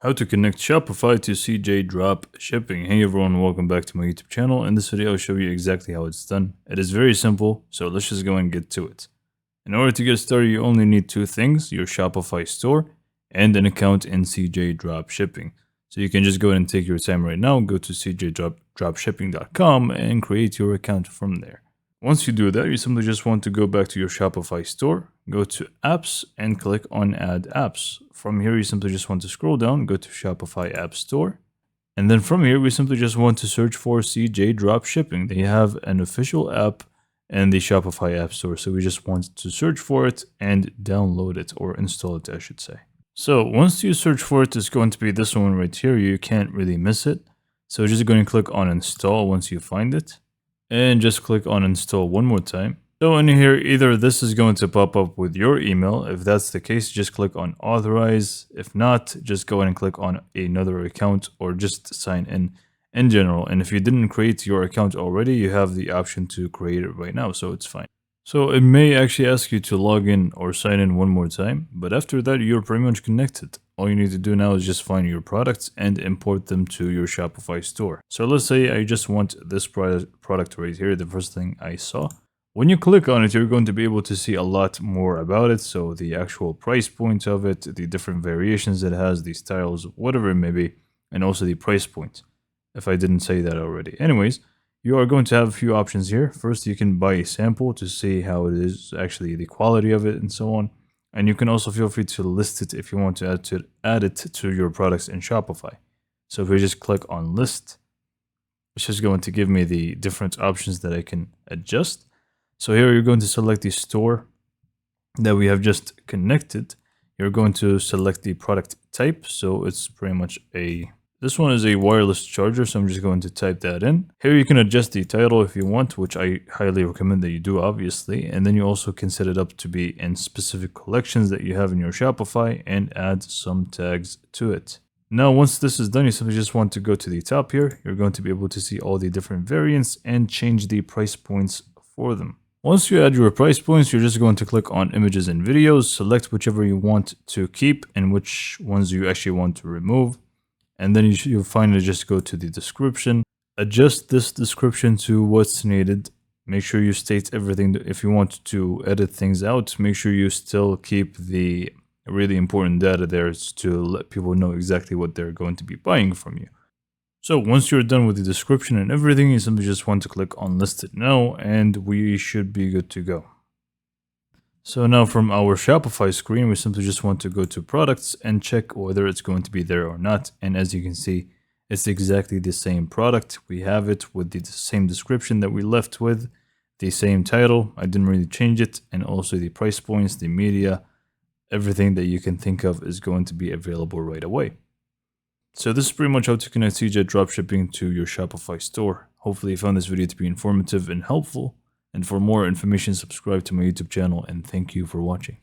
How to connect Shopify to CJ Dropshipping. Hey everyone, welcome back to my YouTube channel. In this video, I'll show you exactly how it's done. It is very simple, so let's just go and get to it. In order to get started, you only need two things, your Shopify store and an account in CJ Dropshipping. So you can just go ahead and take your time right now, go to cjdropshipping.com and create your account from there. Once you do that, you simply just want to go back to your Shopify store, go to apps and click on add apps. From here, you simply just want to scroll down, go to Shopify App Store. And then from here, we simply just want to search for CJ Dropshipping. They have an official app in the Shopify App Store. So we just want to search for it and download it, or install it, I should say. So once you search for it, it's going to be this one right here. You can't really miss it. So just go and click on install once you find it. And just click on install one more time. So in here, either this is going to pop up with your email. If that's the case, just click on authorize. If not, just go ahead and click on another account or just sign in general. And if you didn't create your account already, you have the option to create it right now, so it's fine. So it may actually ask you to log in or sign in one more time, but after that, you're pretty much connected. All you need to do now is just find your products and import them to your Shopify store. So let's say I just want this product right here, the first thing I saw. When you click on it, you're going to be able to see a lot more about it. So the actual price point of it, the different variations it has, the styles, whatever it may be, and also the price point, if I didn't say that already. Anyways, you are going to have a few options here. First, you can buy a sample to see how it is, actually the quality of it and so on. And you can also feel free to list it if you want to add it to your products in Shopify. So if we just click on list, it's just going to give me the different options that I can adjust. So here you're going to select the store that we have just connected. You're going to select the product type. So it's pretty much this one is a wireless charger, so I'm just going to type that in. Here you can adjust the title if you want, which I highly recommend that you do, obviously. And then you also can set it up to be in specific collections that you have in your Shopify and add some tags to it. Now, once this is done, you simply just want to go to the top here. You're going to be able to see all the different variants and change the price points for them. Once you add your price points, you're just going to click on images and videos, select whichever you want to keep and which ones you actually want to remove. And then you'll finally just go to the description, adjust this description to what's needed. Make sure you state everything. If you want to edit things out, make sure you still keep the really important data there to let people know exactly what they're going to be buying from you. So once you're done with the description and everything, you simply just want to click on list it now and we should be good to go. So now from our Shopify screen, we simply just want to go to products and check whether it's going to be there or not. And as you can see, it's exactly the same product. We have it with the same description that we left with, the same title. I didn't really change it. And also the price points, the media, everything that you can think of is going to be available right away. So this is pretty much how to connect CJ Dropshipping to your Shopify store. Hopefully you found this video to be informative and helpful. And for more information, subscribe to my YouTube channel, and thank you for watching.